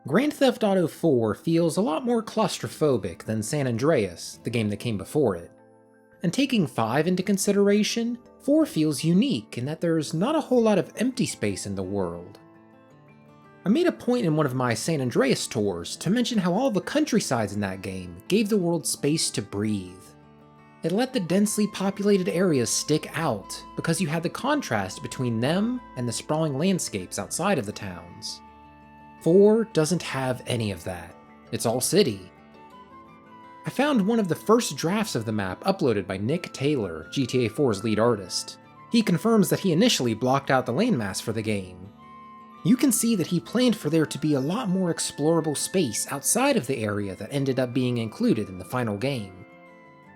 Grand Theft Auto 4 feels a lot more claustrophobic than San Andreas, the game that came before it. And taking 5 into consideration, 4 feels unique in that there's not a whole lot of empty space in the world. I made a point in one of my San Andreas tours to mention how all the countrysides in that game gave the world space to breathe. It let the densely populated areas stick out because you had the contrast between them and the sprawling landscapes outside of the towns. 4 doesn't have any of that. It's all city. I found one of the first drafts of the map uploaded by Nick Taylor, GTA 4's lead artist. He confirms that he initially blocked out the landmass for the game. You can see that he planned for there to be a lot more explorable space outside of the area that ended up being included in the final game.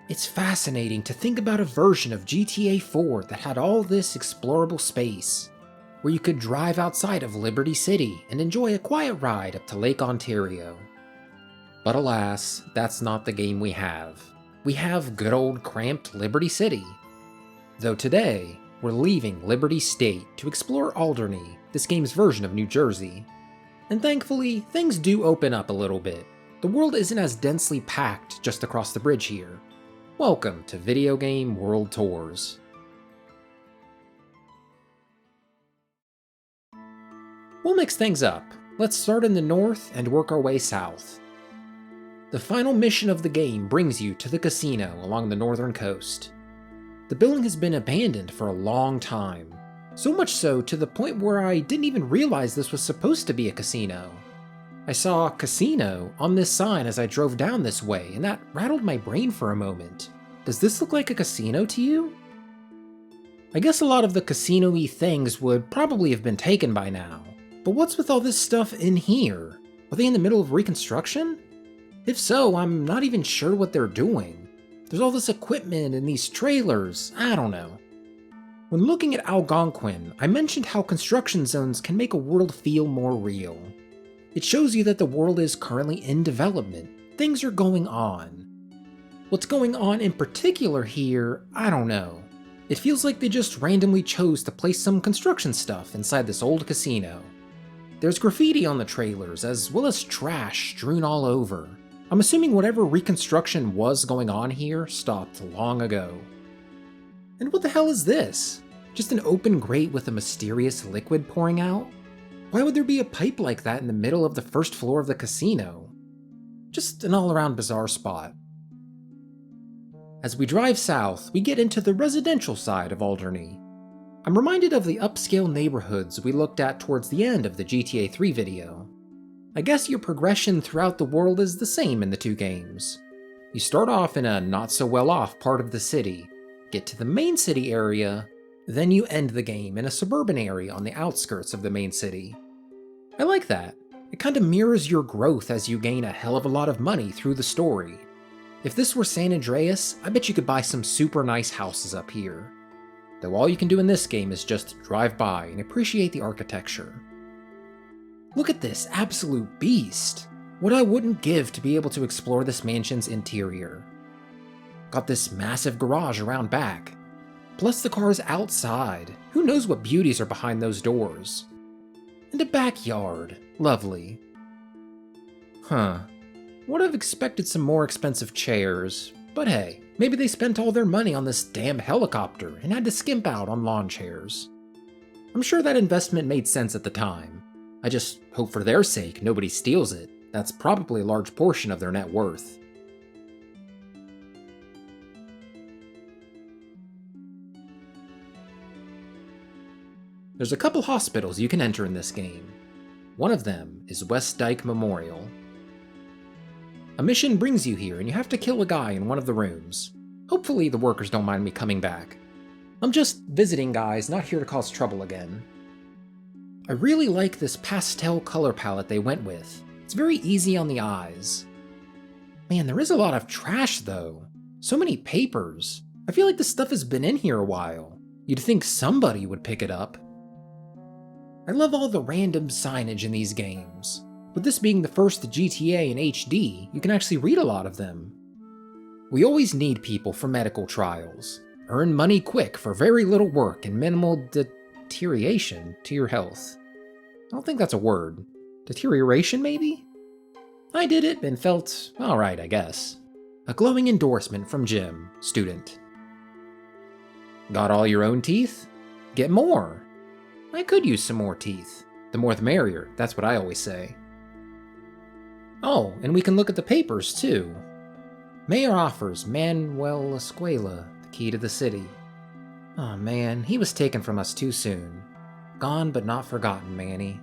It's fascinating to think about a version of GTA 4 that had all this explorable space, where you could drive outside of Liberty City and enjoy a quiet ride up to Lake Ontario. But alas, that's not the game we have. We have good old cramped Liberty City. Though today, we're leaving Liberty State to explore Alderney, this game's version of New Jersey. And thankfully, things do open up a little bit. The world isn't as densely packed just across the bridge here. Welcome to Video Game World Tours. We'll mix things up. Let's start in the north and work our way south. The final mission of the game brings you to the casino along the northern coast. The building has been abandoned for a long time, so much so to the point where I didn't even realize this was supposed to be a casino. I saw casino on this sign as I drove down this way, and that rattled my brain for a moment. Does this look like a casino to you? I guess a lot of the casino-y things would probably have been taken by now, but what's with all this stuff in here? Are they in the middle of reconstruction? If so, I'm not even sure what they're doing. There's all this equipment and these trailers, I don't know. When looking at Algonquin, I mentioned how construction zones can make a world feel more real. It shows you that the world is currently in development. Things are going on. What's going on in particular here, I don't know. It feels like they just randomly chose to place some construction stuff inside this old casino. There's graffiti on the trailers, as well as trash strewn all over. I'm assuming whatever reconstruction was going on here stopped long ago. And what the hell is this? Just an open grate with a mysterious liquid pouring out? Why would there be a pipe like that in the middle of the first floor of the casino? Just an all-around bizarre spot. As we drive south, we get into the residential side of Alderney. I'm reminded of the upscale neighborhoods we looked at towards the end of the GTA 3 video. I guess your progression throughout the world is the same in the two games. You start off in a not-so-well-off part of the city, get to the main city area, then you end the game in a suburban area on the outskirts of the main city. I like that. It kinda mirrors your growth as you gain a hell of a lot of money through the story. If this were San Andreas, I bet you could buy some super nice houses up here. Though all you can do in this game is just drive by and appreciate the architecture. Look at this absolute beast! What I wouldn't give to be able to explore this mansion's interior. Got this massive garage around back. Plus the car's outside. Who knows what beauties are behind those doors? And a backyard. Lovely. Huh. Would have expected some more expensive chairs, but hey, maybe they spent all their money on this damn helicopter and had to skimp out on lawn chairs. I'm sure that investment made sense at the time. I just hope for their sake nobody steals it. That's probably a large portion of their net worth. There's a couple hospitals you can enter in this game. One of them is West Dyke Memorial. A mission brings you here and you have to kill a guy in one of the rooms. Hopefully the workers don't mind me coming back. I'm just visiting guys, not here to cause trouble again. I really like this pastel color palette they went with. It's very easy on the eyes. Man, there is a lot of trash though. So many papers. I feel like this stuff has been in here a while. You'd think somebody would pick it up. I love all the random signage in these games. With this being the first GTA in HD, you can actually read a lot of them. We always need people for medical trials. Earn money quick for very little work and minimal deterioration to your health. I don't think that's a word. Deterioration, maybe? I did it and felt alright, I guess. A glowing endorsement from Jim, student. Got all your own teeth? Get more. I could use some more teeth. The more the merrier, that's what I always say. Oh, and we can look at the papers, too. Mayor offers Manuel Escuela the key to the city. Oh man, he was taken from us too soon. Gone but not forgotten, Manny.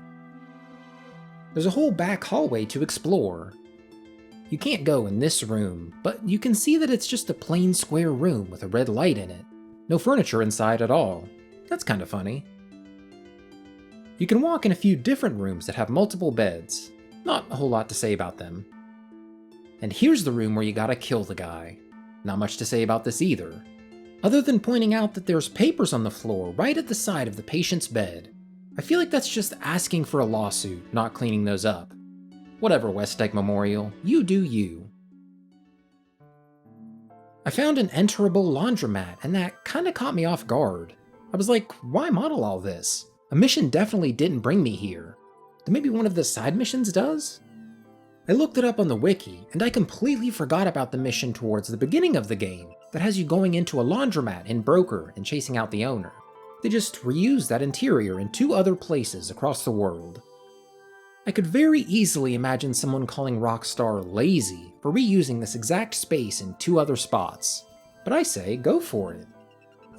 There's a whole back hallway to explore. You can't go in this room, but you can see that it's just a plain square room with a red light in it. No furniture inside at all. That's kind of funny. You can walk in a few different rooms that have multiple beds. Not a whole lot to say about them. And here's the room where you gotta kill the guy. Not much to say about this either, other than pointing out that there's papers on the floor right at the side of the patient's bed. I feel like that's just asking for a lawsuit, not cleaning those up. Whatever, West Egg Memorial, you do you. I found an enterable laundromat, and that kinda caught me off guard. I was like, why model all this? A mission definitely didn't bring me here. Then maybe one of the side missions does? I looked it up on the wiki, and I completely forgot about the mission towards the beginning of the game that has you going into a laundromat in Broker and chasing out the owner. They just reused that interior in 2 other places across the world. I could very easily imagine someone calling Rockstar lazy for reusing this exact space in 2 other spots, but I say go for it.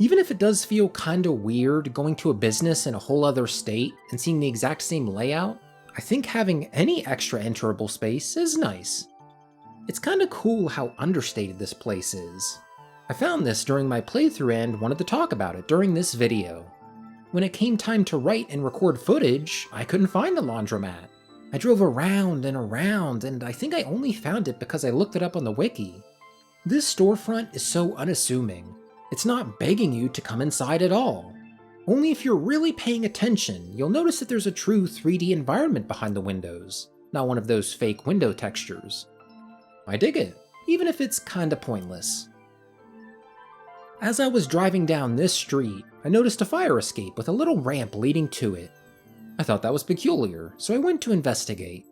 Even if it does feel kinda weird going to a business in a whole other state and seeing the exact same layout, I think having any extra enterable space is nice. It's kinda cool how understated this place is. I found this during my playthrough and wanted to talk about it during this video. When it came time to write and record footage, I couldn't find the laundromat. I drove around, and I think I only found it because I looked it up on the wiki. This storefront is so unassuming. It's not begging you to come inside at all. Only if you're really paying attention, you'll notice that there's a true 3D environment behind the windows, not one of those fake window textures. I dig it, even if it's kinda pointless. As I was driving down this street, I noticed a fire escape with a little ramp leading to it. I thought that was peculiar, so I went to investigate.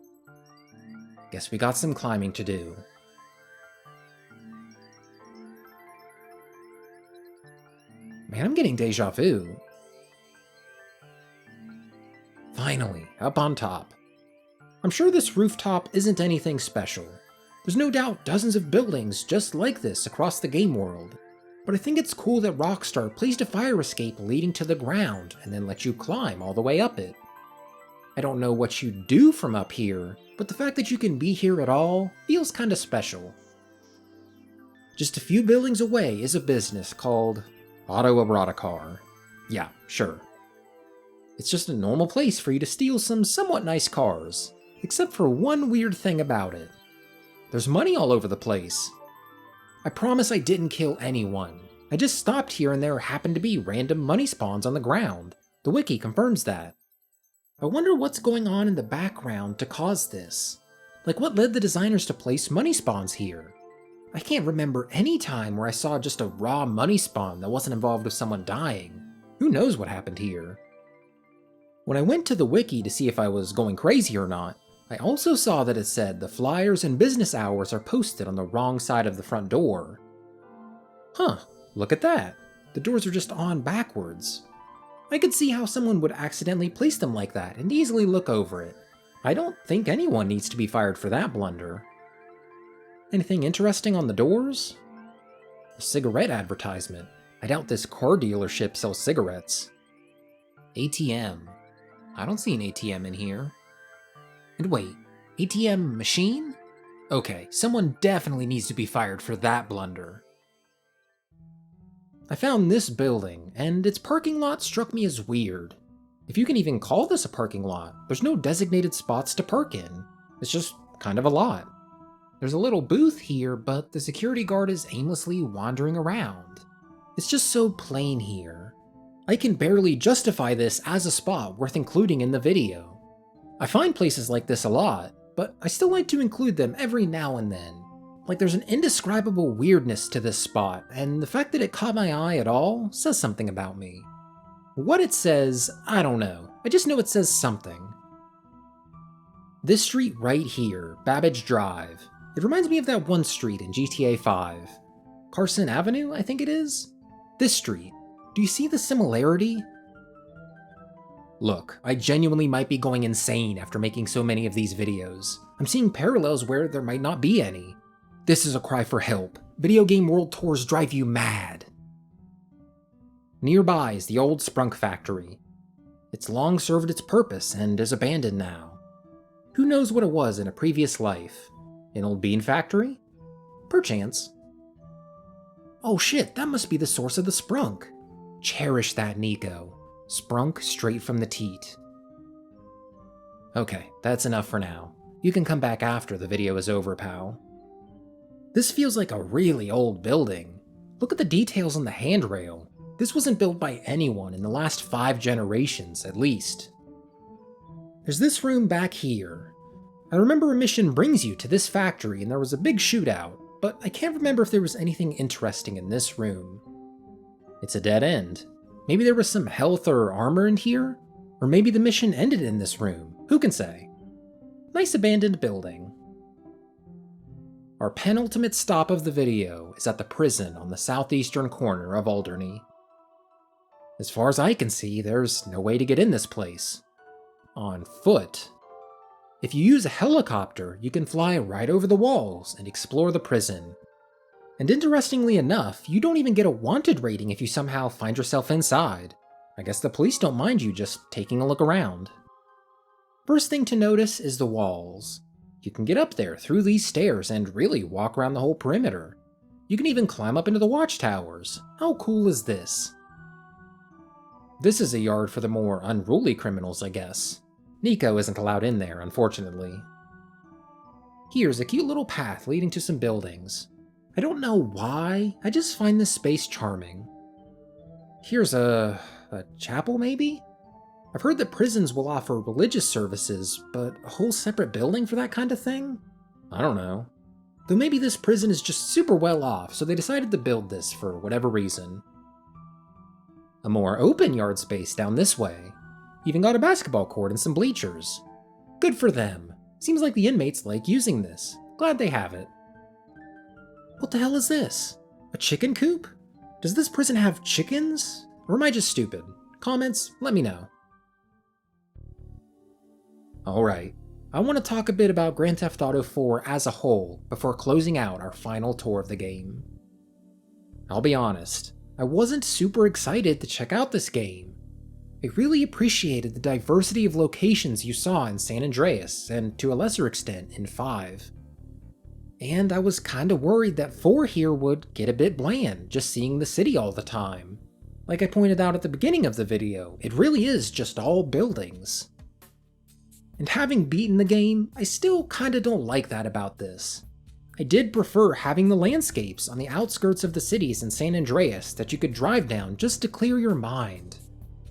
Guess we got some climbing to do. Man, I'm getting deja vu. Finally, up on top. I'm sure this rooftop isn't anything special. There's no doubt dozens of buildings just like this across the game world, but I think it's cool that Rockstar placed a fire escape leading to the ground and then let you climb all the way up it. I don't know what you do from up here, but the fact that you can be here at all feels kinda special. Just a few buildings away is a business called Autoeroticar. Yeah, sure. It's just a normal place for you to steal some somewhat nice cars, except for one weird thing about it. There's money all over the place. I promise I didn't kill anyone. I just stopped here and there happened to be random money spawns on the ground. The wiki confirms that. I wonder what's going on in the background to cause this. Like what led the designers to place money spawns here? I can't remember any time where I saw just a raw money spawn that wasn't involved with someone dying. Who knows what happened here? When I went to the wiki to see if I was going crazy or not, I also saw that it said the flyers and business hours are posted on the wrong side of the front door. Huh, look at that. The doors are just on backwards. I could see how someone would accidentally place them like that and easily look over it. I don't think anyone needs to be fired for that blunder. Anything interesting on the doors? A cigarette advertisement. I doubt this car dealership sells cigarettes. ATM. I don't see an ATM in here. And wait, ATM machine? Okay, someone definitely needs to be fired for that blunder. I found this building, and its parking lot struck me as weird. If you can even call this a parking lot, there's no designated spots to park in. It's just kind of a lot. There's a little booth here, but the security guard is aimlessly wandering around. It's just so plain here. I can barely justify this as a spot worth including in the video. I find places like this a lot, but I still like to include them every now and then. Like there's an indescribable weirdness to this spot, and the fact that it caught my eye at all says something about me. What it says, I don't know. I just know it says something. This street right here, Babbage Drive. It reminds me of that one street in GTA 5. Carson Avenue, I think it is? This street. Do you see the similarity? Look, I genuinely might be going insane after making so many of these videos. I'm seeing parallels where there might not be any. This is a cry for help. Video game world tours drive you mad. Nearby is the old Sprunk factory. It's long served its purpose and is abandoned now. Who knows what it was in a previous life? An old bean factory? Perchance. Oh shit, that must be the source of the Sprunk. Cherish that, Nico. Sprunk straight from the teat. Okay, that's enough for now. You can come back after the video is over, pal. This feels like a really old building. Look at the details on the handrail. This wasn't built by anyone in the last 5 generations, at least. There's this room back here. I remember a mission brings you to this factory and there was a big shootout, but I can't remember if there was anything interesting in this room. It's a dead end. Maybe there was some health or armor in here? Or maybe the mission ended in this room. Who can say? Nice abandoned building. Our penultimate stop of the video is at the prison on the southeastern corner of Alderney. As far as I can see, there's no way to get in this place. On foot. If you use a helicopter, you can fly right over the walls and explore the prison. And interestingly enough, you don't even get a wanted rating if you somehow find yourself inside. I guess the police don't mind you just taking a look around. First thing to notice is the walls. You can get up there through these stairs and really walk around the whole perimeter. You can even climb up into the watchtowers. How cool is this? This is a yard for the more unruly criminals, I guess. Nico isn't allowed in there, unfortunately. Here's a cute little path leading to some buildings. I don't know why, I just find this space charming. Here's a chapel, maybe? I've heard that prisons will offer religious services, but a whole separate building for that kind of thing? I don't know. Though maybe this prison is just super well off, so they decided to build this for whatever reason. A more open yard space down this way. Even got a basketball court and some bleachers. Good for them. Seems like the inmates like using this. Glad they have it. What the hell is this? A chicken coop? Does this prison have chickens? Or am I just stupid? Comments, let me know. Alright, I want to talk a bit about Grand Theft Auto 4 as a whole before closing out our final tour of the game. I'll be honest, I wasn't super excited to check out this game. I really appreciated the diversity of locations you saw in San Andreas, and to a lesser extent in 5. And I was kinda worried that 4 here would get a bit bland, just seeing the city all the time. Like I pointed out at the beginning of the video, it really is just all buildings. And having beaten the game, I still kinda don't like that about this. I did prefer having the landscapes on the outskirts of the cities in San Andreas that you could drive down just to clear your mind.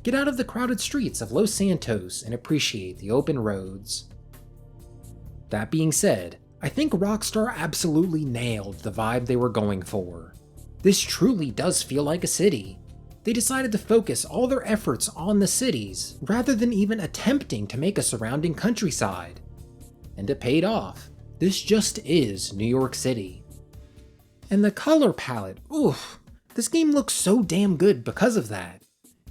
Get out of the crowded streets of Los Santos and appreciate the open roads. That being said, I think Rockstar absolutely nailed the vibe they were going for. This truly does feel like a city. They decided to focus all their efforts on the cities, rather than even attempting to make a surrounding countryside. And it paid off. This just is New York City. And the color palette, oof, this game looks so damn good because of that.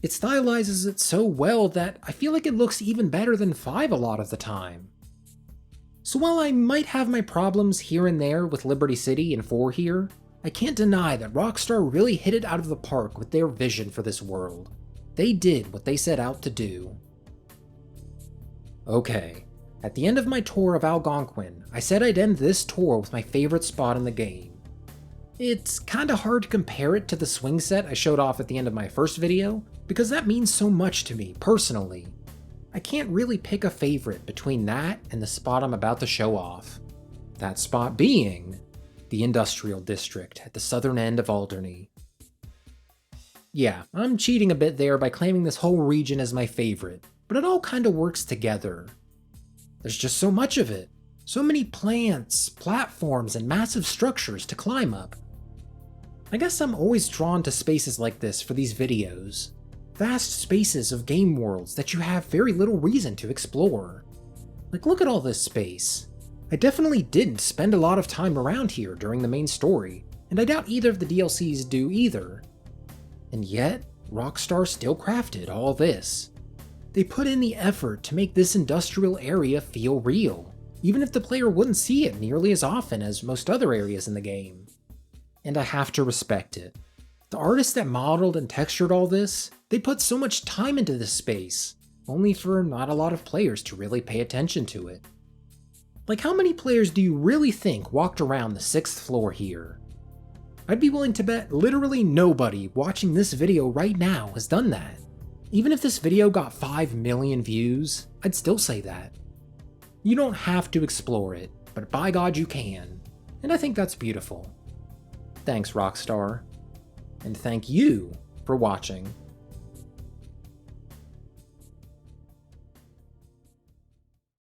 It stylizes it so well that I feel like it looks even better than 5 a lot of the time. So while I might have my problems here and there with Liberty City and 4 here, I can't deny that Rockstar really hit it out of the park with their vision for this world. They did what they set out to do. Okay, at the end of my tour of Algonquin, I said I'd end this tour with my favorite spot in the game. It's kinda hard to compare it to the swing set I showed off at the end of my first video, because that means so much to me, personally. I can't really pick a favorite between that and the spot I'm about to show off. That spot being the Industrial District at the southern end of Alderney. Yeah, I'm cheating a bit there by claiming this whole region as my favorite, but it all kinda works together. There's just so much of it. So many plants, platforms, and massive structures to climb up. I guess I'm always drawn to spaces like this for these videos. Vast spaces of game worlds that you have very little reason to explore. Like, look at all this space. I definitely didn't spend a lot of time around here during the main story, and I doubt either of the DLCs do either. And yet, Rockstar still crafted all this. They put in the effort to make this industrial area feel real, even if the player wouldn't see it nearly as often as most other areas in the game. And I have to respect it. The artists that modeled and textured all this, they put so much time into this space, only for not a lot of players to really pay attention to it. Like, how many players do you really think walked around the 6th floor here? I'd be willing to bet literally nobody watching this video right now has done that. Even if this video got 5 million views, I'd still say that. You don't have to explore it, but by God you can, and I think that's beautiful. Thanks, Rockstar. And thank you for watching.